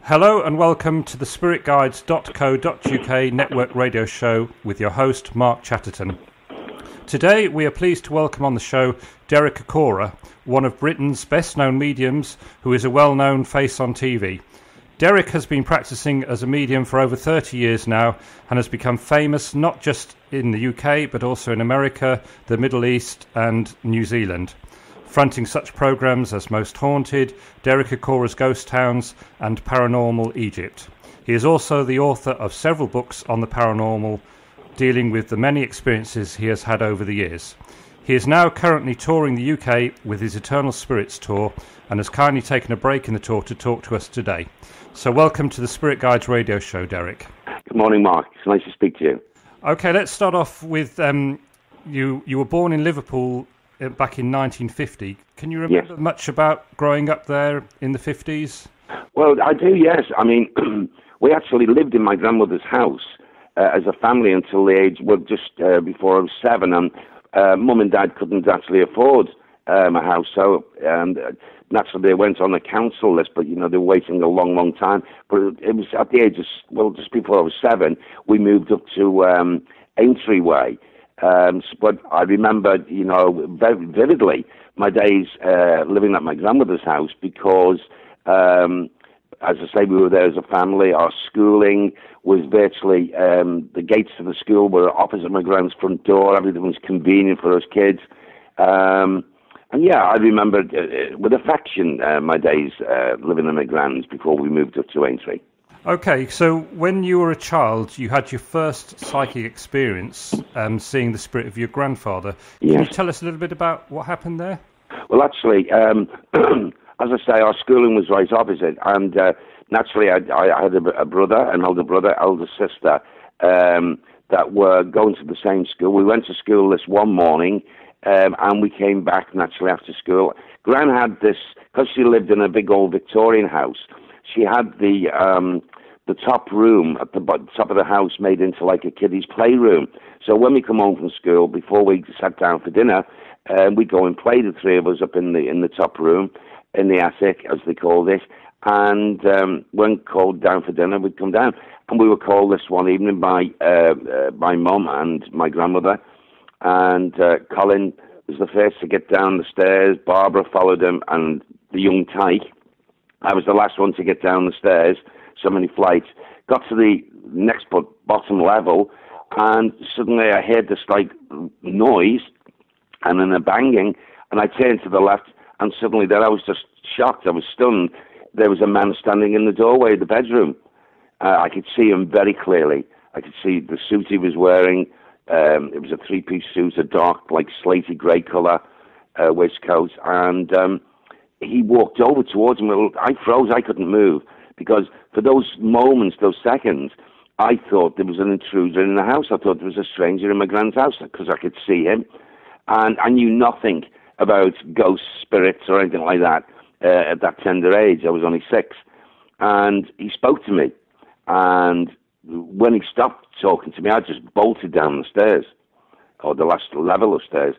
Hello and welcome to the TheSpiritGuides.co.uk network radio show with your host Mark Chatterton. Today we are pleased to welcome on the show Derek Acorah, one of Britain's best known mediums who is a well-known face on TV. Derek has been practising as a medium for over 30 years now and has become famous not just in the UK but also in America, the Middle East and New Zealand, fronting such programmes as Most Haunted, Derek Acorah's Ghost Towns and Paranormal Egypt. He is also the author of several books on the paranormal, dealing with the many experiences he has had over the years. He is now currently touring the UK with his Eternal Spirits tour and has kindly taken a break in the tour to talk to us today. So welcome to the Spirit Guides radio show, Derek. Good morning, Mark. It's nice to speak to you. Okay, let's start off with you were born in Liverpool back in 1950. Can you remember much about growing up there in the 50s? Well, I do, yes. I mean, we actually lived in my grandmother's house as a family until the age, just before I was 7, and Mum and Dad couldn't actually afford a house, so naturally they went on the council list, but, they were waiting a long, long time. But it was at the age of, just before I was 7, we moved up to Aintree Way. But I remember, very vividly my days living at my grandmother's house because, as I say, we were there as a family. Our schooling was virtually, the gates to the school were opposite my grand's front door. Everything was convenient for us kids. And yeah, I remember with affection my days living in my grand's before we moved up to Aintree. Okay, so when you were a child, you had your first psychic experience seeing the spirit of your grandfather. Can you tell us a little bit about what happened there? Well, actually, as I say, our schooling was right opposite, and naturally I had a brother, an older brother, elder sister, that were going to the same school. We went to school this one morning, and we came back naturally after school. Gran had this, because she lived in a big old Victorian house, she had the top room at the top of the house made into like a kiddie's playroom. So when we come home from school, before we sat down for dinner, we'd go and play, the three of us, up in the top room, in the attic, as they called it. And when called down for dinner, we'd come down. And we were called this one evening by Mum and my grandmother. And Colin was the first to get down the stairs. Barbara followed him, and the young Tyke. I was the last one to get down the stairs, so many flights. Got to the next bottom level, and suddenly I heard this like noise and then a banging, and I turned to the left, and suddenly there I was just shocked. I was stunned. There was a man standing in the doorway of the bedroom. I could see him very clearly. I could see the suit he was wearing. It was a three-piece suit, a dark, like slaty grey colour waistcoat, and he walked over towards me. I froze. I couldn't move because for those moments, those seconds, I thought there was an intruder in the house. I thought there was a stranger in my grand's house because I could see him. And I knew nothing about ghosts, spirits, or anything like that at that tender age. I was only 6. And he spoke to me. And when he stopped talking to me, I just bolted down the stairs, or the last level of stairs,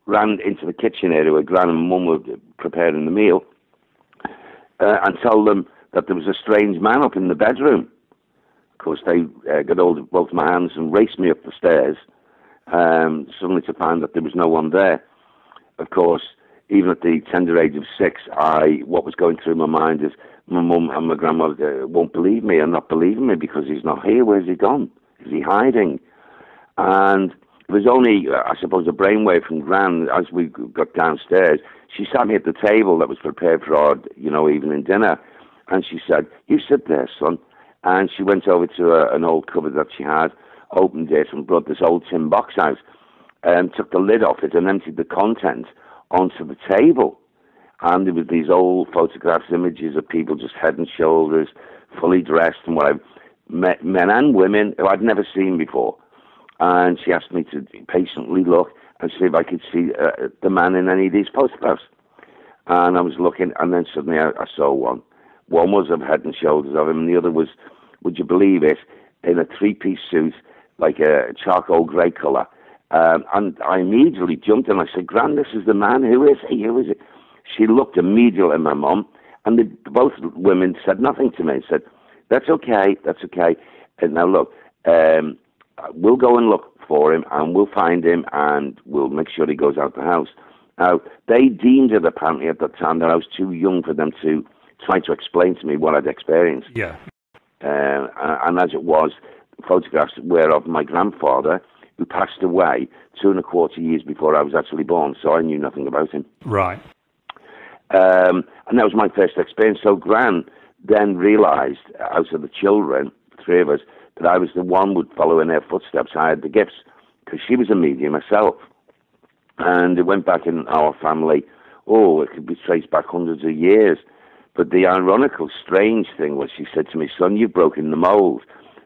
ran into the kitchen area where Gran and Mum were preparing the meal, and told them that there was a strange man up in the bedroom. Of course, they got hold of both my hands and raced me up the stairs, suddenly to find that there was no one there. Of course, even at the tender age of 6, what was going through my mind is my mum and my grandmother won't believe me and not believing me because he's not here. Where's he gone? Is he hiding? And it was only, I suppose, a brainwave from Gran as we got downstairs. She sat me at the table that was prepared for our, evening dinner, and she said, "You sit there, son." And she went over to an old cupboard that she had, opened it, and brought this old tin box out, and took the lid off it and emptied the contents onto the table. And there was these old photographs, images of people just head and shoulders, fully dressed and whatever, men and women who I'd never seen before. And she asked me to patiently look and see if I could see the man in any of these photographs. And I was looking, and then suddenly I saw one. One was of head and shoulders of him, and the other was, would you believe it, in a three-piece suit, like a charcoal grey colour. And I immediately jumped and I said, "Gran, this is the man. Who is he? Who is it?" She looked immediately at my mum, and both women said nothing to me. Said, That's okay. That's okay. And now look, we'll go and look for him, and we'll find him, and we'll make sure he goes out the house. Now, they deemed it apparently at the time that I was too young for them to try to explain to me what I'd experienced. Yeah. And as it was, photographs were of my grandfather, who passed away 2.25 years before I was actually born, so I knew nothing about him. Right. And that was my first experience. So Gran then realised, out of the children, 3 of us, that I was the one who would follow in her footsteps. I had the gifts, because she was a medium herself. And it went back in our family, it could be traced back hundreds of years. But the ironical, strange thing was, she said to me, son, you've broken the mould.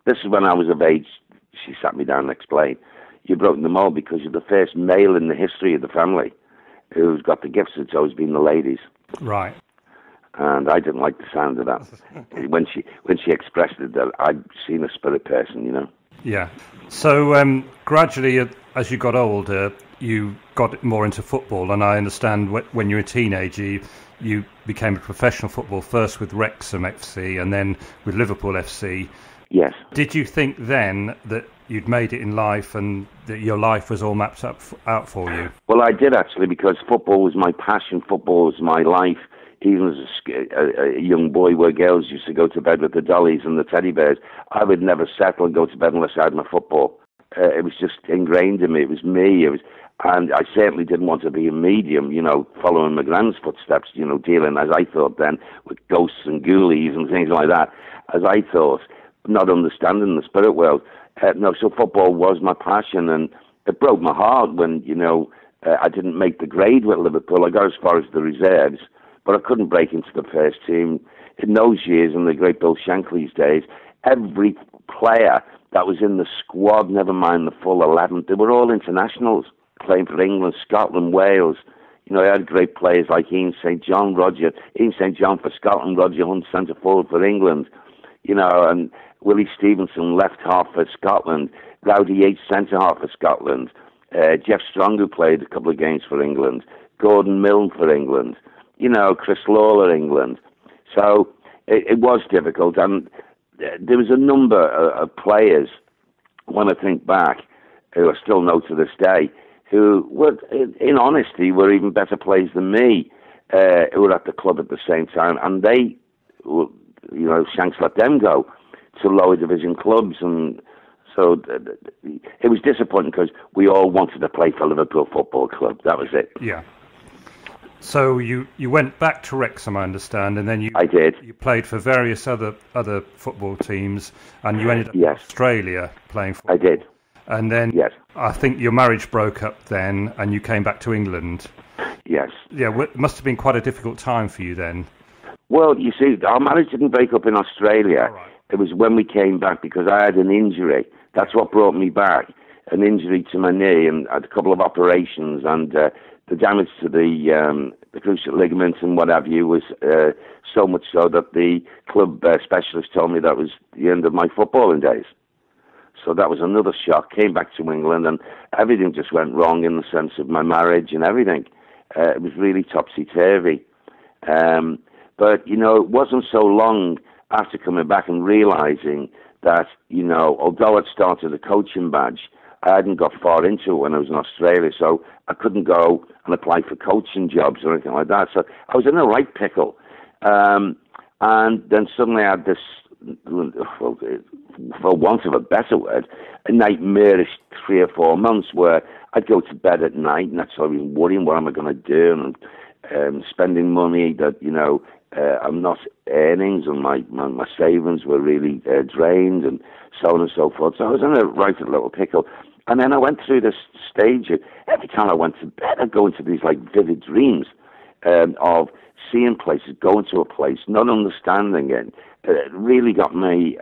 This is when I was of age. She sat me down and explained, you've broken the mould because you're the first male in the history of the family who's got the gifts. It's always been the ladies. Right. And I didn't like the sound of that. when she expressed it, that I'd seen a spirit person, you know. Yeah. So gradually, as you got older, you got more into football, and I understand when you were a teenager, you became a professional football, first with Wrexham FC and then with Liverpool FC. Yes. Did you think then that you'd made it in life and that your life was all mapped out for you? Well, I did actually, because football was my passion. Football was my life. Even as a young boy, where girls used to go to bed with the dollies and the teddy bears, I would never settle and go to bed unless I had my football. It was just ingrained in me. It was me. And I certainly didn't want to be a medium, you know, following my grand's footsteps, you know, dealing, as I thought then, with ghosts and ghoulies and things like that, as I thought, not understanding the spirit world. No, so football was my passion, and it broke my heart when, you know, I didn't make the grade with Liverpool. I got as far as the reserves, but I couldn't break into the first team. In those years, in the great Bill Shankly's days, every player that was in the squad, never mind the full 11, they were all internationals, playing for England, Scotland, Wales. You know, I had great players like Ian St. John for Scotland, Roger Hunt, centre forward for England, you know, and Willie Stevenson, left half for Scotland, Rowdy Yates, centre half for Scotland, Jeff Strong, who played a couple of games for England, Gordon Milne for England, you know, Chris Lawler, England. So it was difficult, and there was a number of players, when I think back, who I still know to this day, who were, in honesty, were even better players than me, who were at the club at the same time, and they, you know, Shanks let them go to lower division clubs, and so it was disappointing because we all wanted to play for Liverpool Football Club. That was it. Yeah. So you went back to Wrexham, I understand, and then I did. You played for various other football teams, and you ended up in Australia playing football. I did. And then I think your marriage broke up then, and you came back to England. Yes. Yeah, it must have been quite a difficult time for you then. Well, you see, our marriage didn't break up in Australia. Right. It was when we came back, because I had an injury. That's what brought me back, an injury to my knee, and I had a couple of operations, and the damage to the cruciate ligament and what have you was so much so that the club specialist told me that was the end of my footballing days. So that was another shock. Came back to England, and everything just went wrong in the sense of my marriage and everything. It was really topsy-turvy. But, you know, it wasn't so long after coming back and realising that, you know, although I'd started a coaching badge, I hadn't got far into it when I was in Australia, so I couldn't go and apply for coaching jobs or anything like that. So I was in a right pickle. And then suddenly I had this, well, for want of a better word, a nightmarish 3 or 4 months where I'd go to bed at night and that's why I was worrying, what am I going to do, and spending money that, you know, I'm not earnings, and my savings were really drained, and so on and so forth. So I was in a right little pickle. And then I went through this stage of, every time I went to bed, I'd go into these like vivid dreams of seeing places, going to a place, not understanding it. It really got me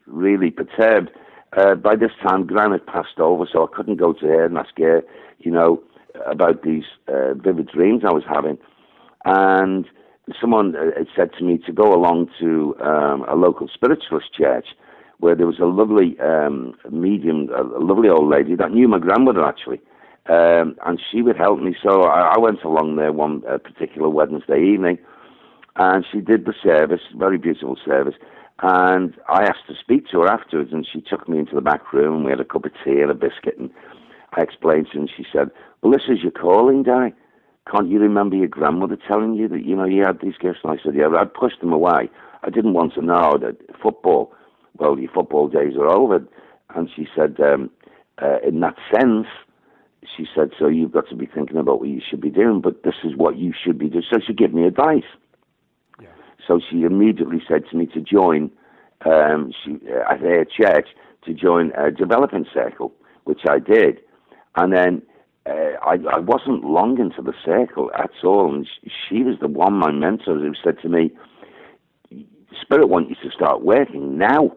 really perturbed. By this time, Gran had passed over, so I couldn't go to her and ask her, you know, about these vivid dreams I was having. And someone had said to me to go along to a local spiritualist church where there was a lovely medium, a lovely old lady that knew my grandmother, actually. And she would help me. So I went along there one particular Wednesday evening, and she did the service, very beautiful service. And I asked to speak to her afterwards, and she took me into the back room, and we had a cup of tea and a biscuit, and I explained to her, and she said, well, this is your calling, Derek. Can't you remember your grandmother telling you that, you had these gifts? And I said, yeah, but I'd pushed them away. I didn't want to know that football, well, your football days are over. And she said, in that sense, she said, so you've got to be thinking about what you should be doing, but this is what you should be doing. So she gave me advice. Yeah. So she immediately said to me to join, at her church, to join a development circle, which I did. And then I wasn't long into the circle at all, and she was the one, my mentor, who said to me, Spirit wants you to start working now.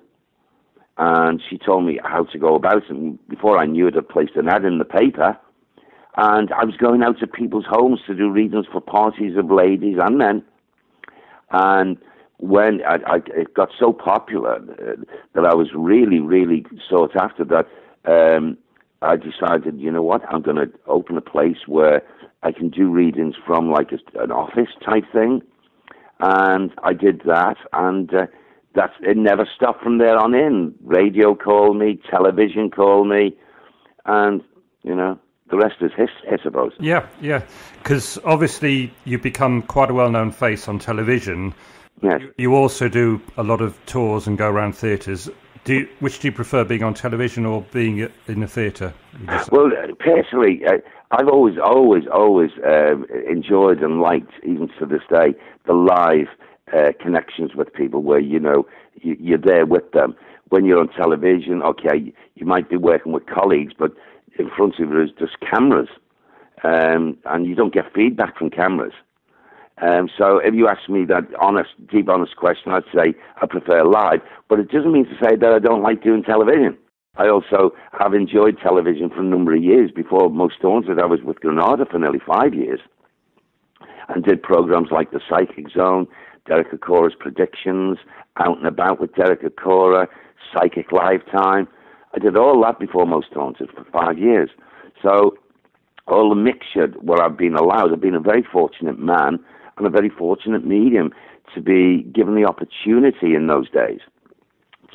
And she told me how to go about it. And before I knew it, I'd placed an ad in the paper. And I was going out to people's homes to do readings for parties of ladies and men. And when it got so popular that I was really, really sought after, that I decided, you know what, I'm going to open a place where I can do readings from like an office type thing. And I did that, and it never stopped from there on in. Radio called me, television called me, and, the rest is history, I suppose. Yeah, because obviously you've become quite a well-known face on television. Yes. You also do a lot of tours and go around theatres. Which do you prefer, being on television or being in a theatre? Well, personally, I've always enjoyed and liked, even to this day, the live connections with people where, you're there with them. When you're on television, okay, you might be working with colleagues, but in front of you is just cameras, and you don't get feedback from cameras. So if you ask me that deep, honest question, I'd say I prefer live, but it doesn't mean to say that I don't like doing television. I also have enjoyed television for a number of years. Before Most Haunted, I was with Granada for nearly 5 years and did programs like The Psychic Zone, Derek Acorah's Predictions, Out and About with Derek Acorah, Psychic Lifetime. I did all that before Most Haunted for 5 years. So all the mixture, what I've been allowed, I've been a very fortunate man and a very fortunate medium to be given the opportunity in those days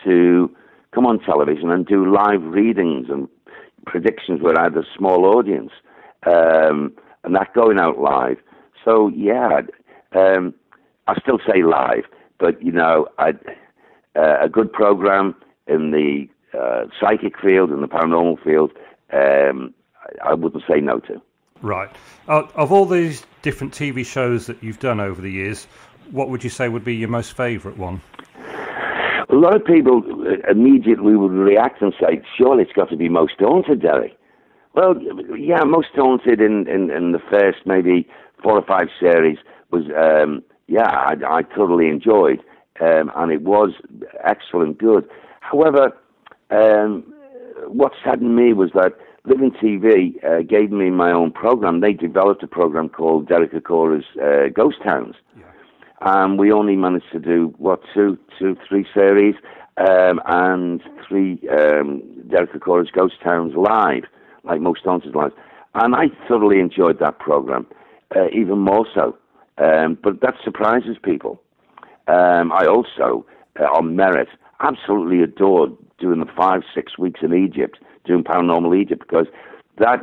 to come on television and do live readings and predictions where I had a small audience, and that going out live. So, yeah, I still say live, but, a good program in the psychic field and the paranormal field, I wouldn't say no to. Right. Of all these different TV shows that you've done over the years, what would you say would be your most favourite one? A lot of people immediately would react and say, surely it's got to be Most Haunted, Derek. Well, yeah, Most Haunted in the first maybe 4 or 5 series was, I totally enjoyed, and it was excellent, good. However, what saddened me was that Living TV gave me my own program. They developed a program called Derek Acorah's Ghost Towns. Yeah. We only managed to do, 2, 3 series, and 3 Derek Acorah's Ghost Towns live, like Most Haunted live. And I thoroughly enjoyed that program, even more so. But that surprises people. I also, on merit, absolutely adored doing the 5-6 weeks in Egypt, doing Paranormal Egypt, because that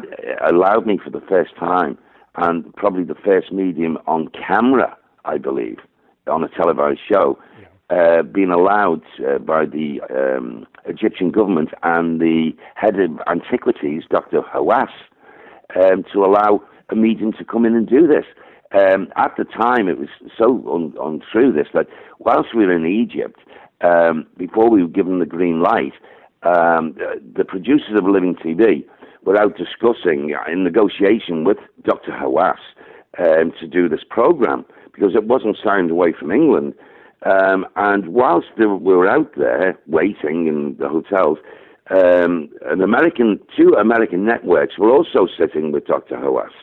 allowed me for the first time, and probably the first medium on camera, I believe, on a televised show, being allowed by the Egyptian government and the head of antiquities, Dr. Hawass, to allow a medium to come in and do this. At the time, it was so untrue this, that whilst we were in Egypt, before we were given the green light, the producers of Living TV were out discussing in negotiation with Dr. Hawass to do this program, because it wasn't signed away from England. And whilst we were out there waiting in the hotels, 2 American networks were also sitting with Dr. Hawass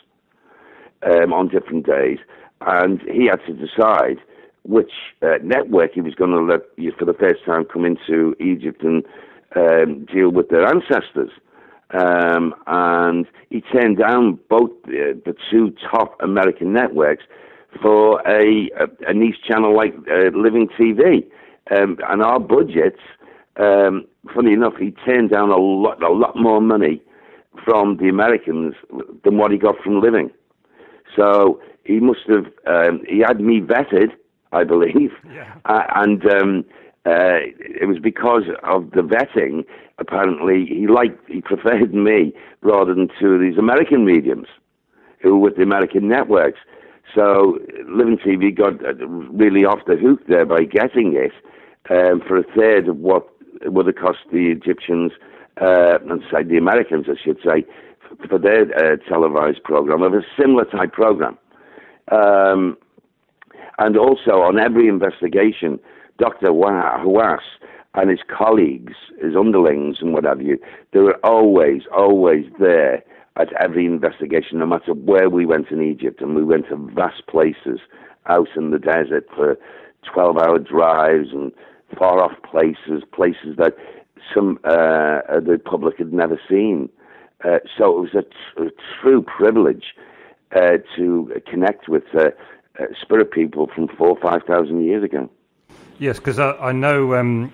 on different days, and he had to decide which network he was going to let you, for the first time, come into Egypt and deal with their ancestors. And he turned down both the 2 top American networks for a niche channel like Living TV. and our budgets, funny enough, he turned down a lot more money from the Americans than what he got from living. So he must have, he had me vetted, I believe, and it was because of the vetting. Apparently, he preferred me rather than two of these American mediums who were with the American networks. So Living TV got really off the hook there by getting it for a third of what would have cost the Egyptians, and say the Americans, I should say, for their televised program of a similar type program. And also on every investigation, Dr. Hawass and his colleagues, his underlings and what have you, they were always there at every investigation, no matter where we went in Egypt. And we went to vast places out in the desert for 12-hour drives and far-off places that some the public had never seen. So it was a true privilege to connect with spirit people from 4,000 or 5,000 years ago. Yes, because I know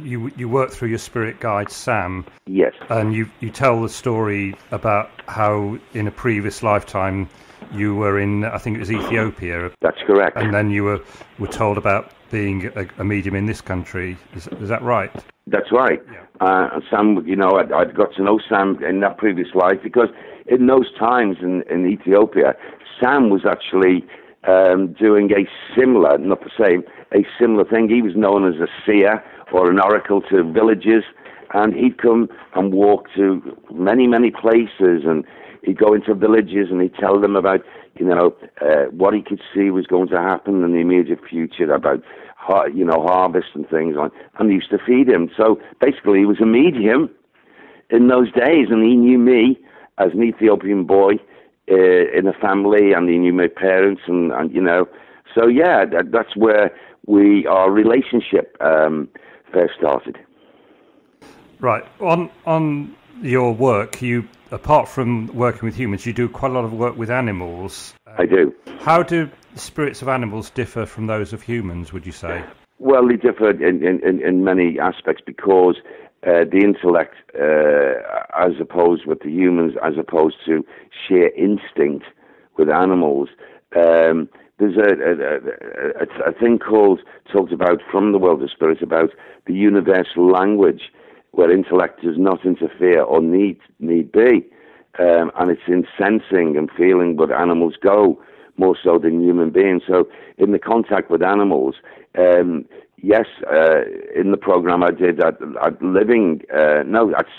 you work through your spirit guide, Sam. Yes. And you tell the story about how in a previous lifetime you were in, I think it was Ethiopia. That's correct. And then you were told about being a medium in this country. Is that right? That's right. Yeah. Sam, I'd got to know Sam in that previous life because in those times in Ethiopia, Sam was actually doing a similar, not the same, a similar thing. He was known as a seer or an oracle to villages, and he'd come and walk to many, many places, and he'd go into villages and he'd tell them about, what he could see was going to happen in the immediate future, about, harvest and things like, and he used to feed him. So basically he was a medium in those days, and he knew me as an Ethiopian boy in a family, and he knew my parents, and so yeah, that's where our relationship first started. Right. On your work, you, apart from working with humans, you do quite a lot of work with animals. I do. How do the spirits of animals differ from those of humans, would you say? Well, they differ in many aspects because the intellect, as opposed with the humans, as opposed to sheer instinct with animals, there's a thing talked about from the world of spirits about the universal language where intellect does not interfere or need be, and it's in sensing and feeling, but animals go more so than human beings. So in the contact with animals, yes, in the program I did at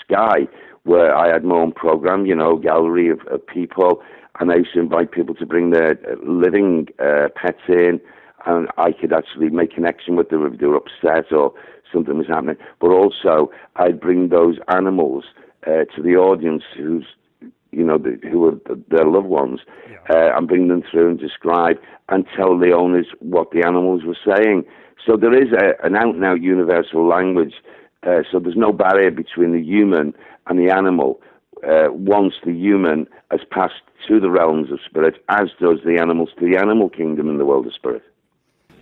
Sky, where I had my own program, gallery of people, and I used to invite people to bring their living pets in, and I could actually make connection with them if they were upset or something was happening. But also, I'd bring those animals to the audience who are their loved ones, and bring them through and describe and tell the owners what the animals were saying. So there is an out-and-out universal language, so there's no barrier between the human and the animal. Once the human has passed to the realms of spirit, as does the animals to the animal kingdom in the world of spirit.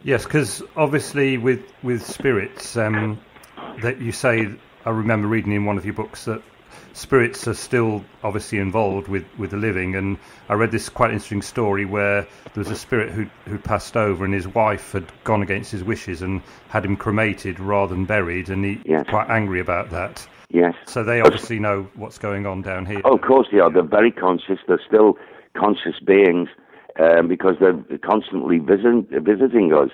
Yes, because obviously with spirits, that you say, I remember reading in one of your books that spirits are still obviously involved with the living, and I read this quite interesting story where there was a spirit who passed over, and his wife had gone against his wishes and had him cremated rather than buried, and he was quite angry about that. Yes. So they obviously know what's going on down here. Oh, of course they are. They're very conscious. They're still conscious beings because they're constantly visiting us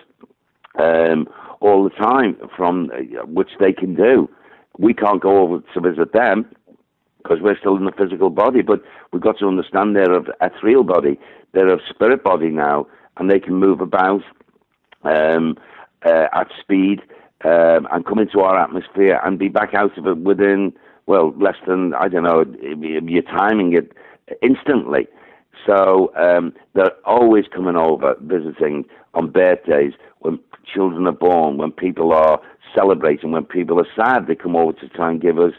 all the time, from which they can do. We can't go over to visit them because we're still in the physical body, but we've got to understand they're of ethereal body. They're of spirit body now, and they can move about at speed and come into our atmosphere and be back out of it within, less than, you're timing it instantly. So they're always coming over, visiting on birthdays, when children are born, when people are celebrating, when people are sad, they come over to try and give us,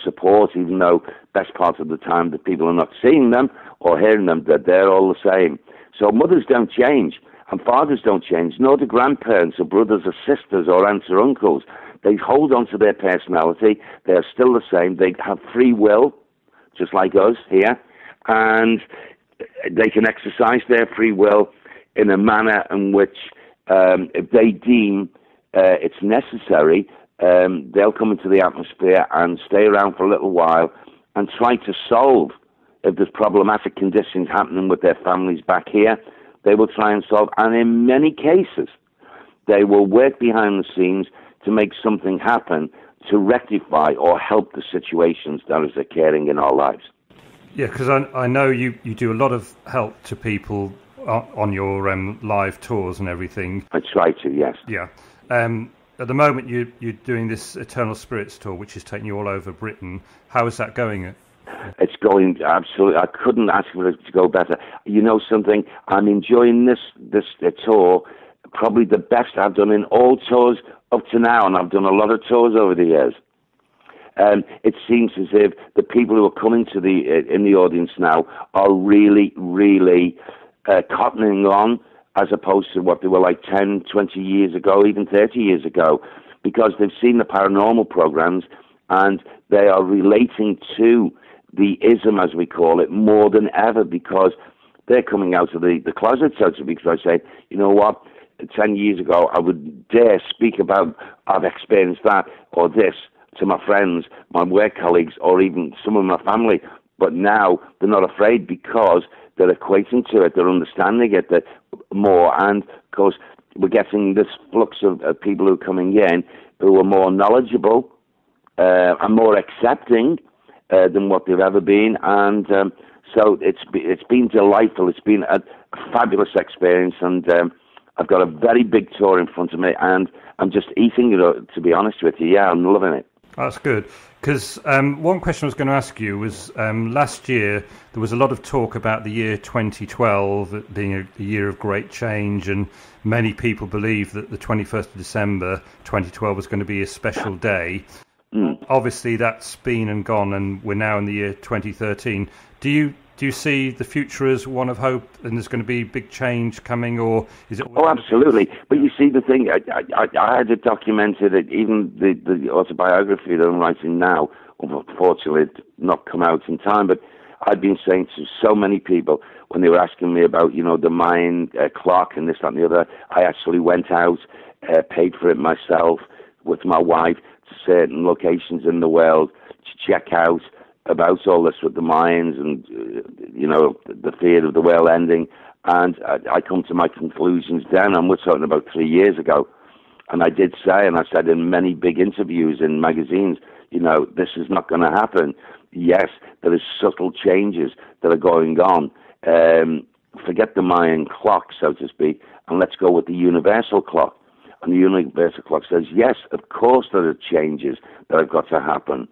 support, even though best part of the time the people are not seeing them or hearing them, that they're all the same. So mothers don't change. And fathers don't change, nor do grandparents or brothers or sisters or aunts or uncles. They hold on to their personality. They are still the same. They have free will, just like us here, and they can exercise their free will in a manner in which, if they deem it's necessary, they'll come into the atmosphere and stay around for a little while and try to solve, if there's problematic conditions happening with their families back here, they will try and solve. And in many cases, they will work behind the scenes to make something happen to rectify or help the situations that is occurring in our lives. Yeah, because I know you do a lot of help to people on your live tours and everything. I try to, yes. Yeah. At the moment, you're doing this Eternal Spirits tour, which is taking you all over Britain. How is that going? It's going absolutely. I couldn't ask for it to go better. You know something? I'm enjoying this tour, probably the best I've done in all tours up to now, and I've done a lot of tours over the years. It seems as if the people who are coming to in the audience now are really, really cottoning on, as opposed to what they were like 10, 20 years ago, even 30 years ago, because they've seen the paranormal programs and they are relating to the ism, as we call it, more than ever, because they're coming out of the closet, so to speak. Because I say, you know what, 10 years ago, I would dare speak about, I've experienced that or this to my friends, my work colleagues, or even some of my family. But now they're not afraid because they're equating to it, they're understanding it more, and of course we're getting this flux of people who are coming in who are more knowledgeable and more accepting than what they've ever been, and so it's been delightful. It's been a fabulous experience, and I've got a very big tour in front of me, and I'm just eating it, to be honest with you. Yeah, I'm loving it. That's good, because one question I was going to ask you was, last year there was a lot of talk about the year 2012 being a year of great change, and many people believe that the 21st of December 2012 was going to be a special day. Obviously that's been and gone, and we're now in the year 2013. Do you see the future as one of hope, and there's going to be big change coming, or is it? Oh, absolutely. But you see, the thing, I had it documented, even the autobiography that I'm writing now, unfortunately, it's not come out in time, but I've been saying to so many people when they were asking me about, the Mayan clock and this, that, and the other, I actually went out, paid for it myself with my wife to certain locations in the world to check out about all this with the Mayans and, the fear of the world ending. And I come to my conclusions then, and we're talking about 3 years ago. And I did say, and I said in many big interviews in magazines, this is not going to happen. Yes, there is subtle changes that are going on. Forget the Mayan clock, so to speak, and let's go with the universal clock. And the universal clock says, yes, of course there are changes that have got to happen.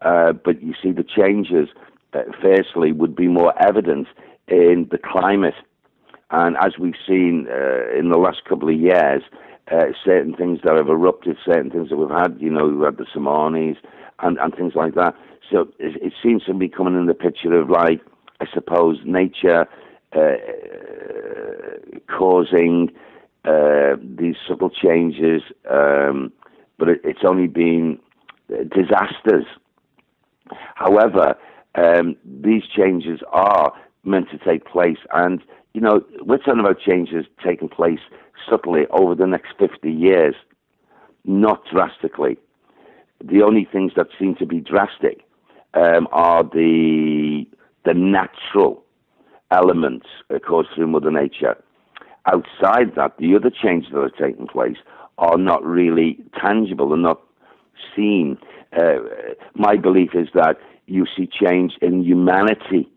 But you see, the changes, firstly, would be more evident in the climate. And as we've seen in the last couple of years, certain things that have erupted, certain things that we've had, we've had the tsunamis and things like that. So it seems to be coming in the picture of, like, I suppose, nature causing these subtle changes, but it's only been disasters. However, these changes are meant to take place, and we're talking about changes taking place subtly over the next 50 years, not drastically. The only things that seem to be drastic are the natural elements caused through Mother Nature. Outside that, the other changes that are taking place are not really tangible and not seen. My belief is that you see change in humanity,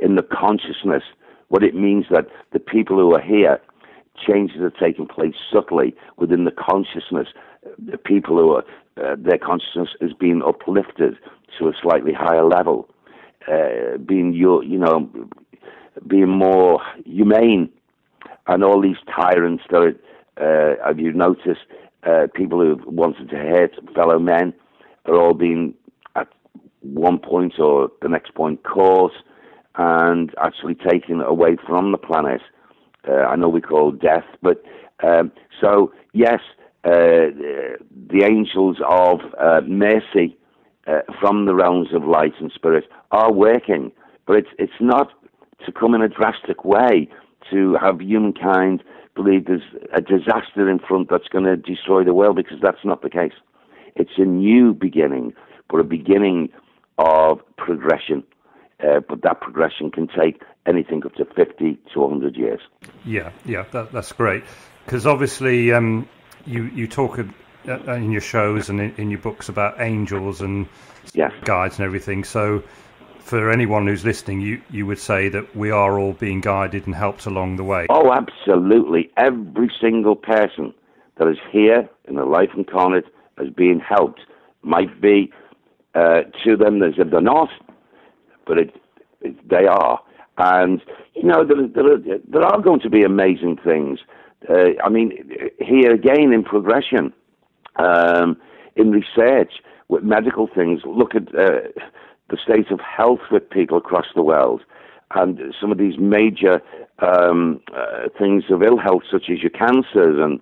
in the consciousness, what it means that the people who are here, changes are taking place subtly within the consciousness. The people who are, their consciousness is being uplifted to a slightly higher level, being more humane. And all these tyrants that have you noticed, people who wanted to hurt fellow men are all being at one point or the next point caught and actually taken away from the planet I know we call death, but so yes, the angels of mercy from the realms of light and spirit are working, but it's not to come in a drastic way to have humankind believe there's a disaster in front that's going to destroy the world, because that's not the case. It's a new beginning, but a beginning of progression. But that progression can take anything up to 50 to 100 years. Yeah, that's great. Because obviously you talk in your shows and in your books about angels and guides and everything. So for anyone who's listening, you would say that we are all being guided and helped along the way. Oh, absolutely. Every single person that is here in the life incarnate is being helped. Might be to them as if they're not, but they are. And, there are going to be amazing things. Here again in progression, in research, with medical things, look at the state of health with people across the world, and some of these major things of ill health, such as your cancers. And,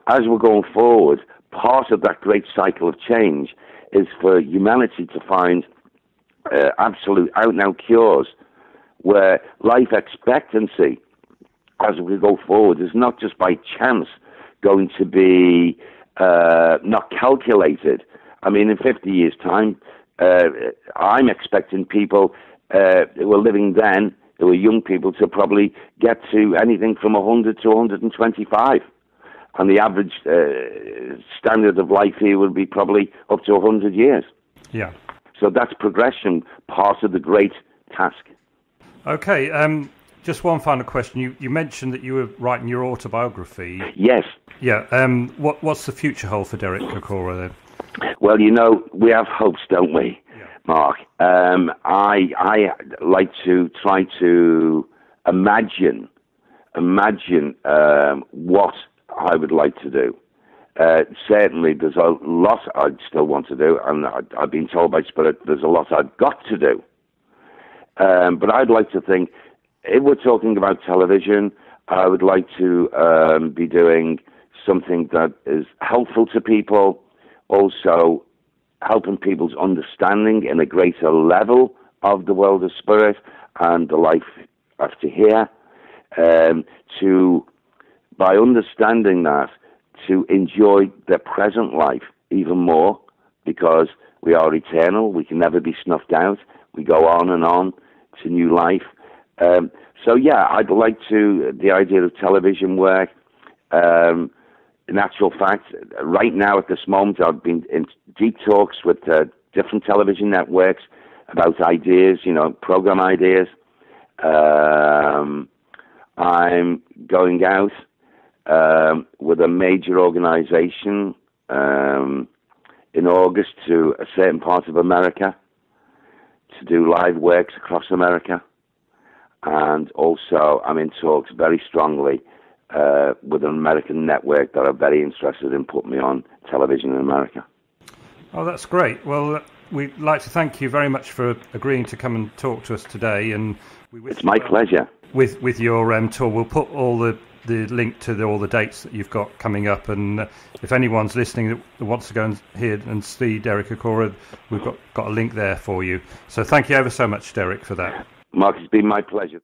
as we're going forward, part of that great cycle of change is for humanity to find absolute out-and-out cures, where life expectancy, as we go forward, is not just by chance going to be not calculated. In 50 years' time, I'm expecting people who were living then, who were young people, to probably get to anything from 100 to 125. And the average standard of life here would be probably up to 100 years. Yeah. So that's progression, part of the great task. Okay, just one final question. You mentioned that you were writing your autobiography. Yes. Yeah. What's the future hold for Derek Acorah then? Well, we have hopes, don't we, Mark? I like to try to imagine what I would like to do. Certainly, there's a lot I'd still want to do, and I've been told by Spirit there's a lot I've got to do. But I'd like to think, if we're talking about television, I would like to be doing something that is helpful to people, also helping people's understanding in a greater level of the world of spirit and the life after here, by understanding that, to enjoy their present life even more, because we are eternal. We can never be snuffed out. We go on and on to new life. I'd like to, the idea of television work. In actual fact, right now at this moment, I've been in deep talks with different television networks about ideas, program ideas. I'm going out with a major organization in August to a certain part of America to do live works across America. And also I'm in talks very strongly with an American network that are very interested in putting me on television in America. Oh, that's great. Well, we'd like to thank you very much for agreeing to come and talk to us today. And it's my pleasure. With your tour, we'll put all the link to all the dates that you've got coming up, and if anyone's listening that wants to go and hear and see Derek Acorah, we've got a link there for you. So thank you ever so much, Derek, for that. Mark, it's been my pleasure.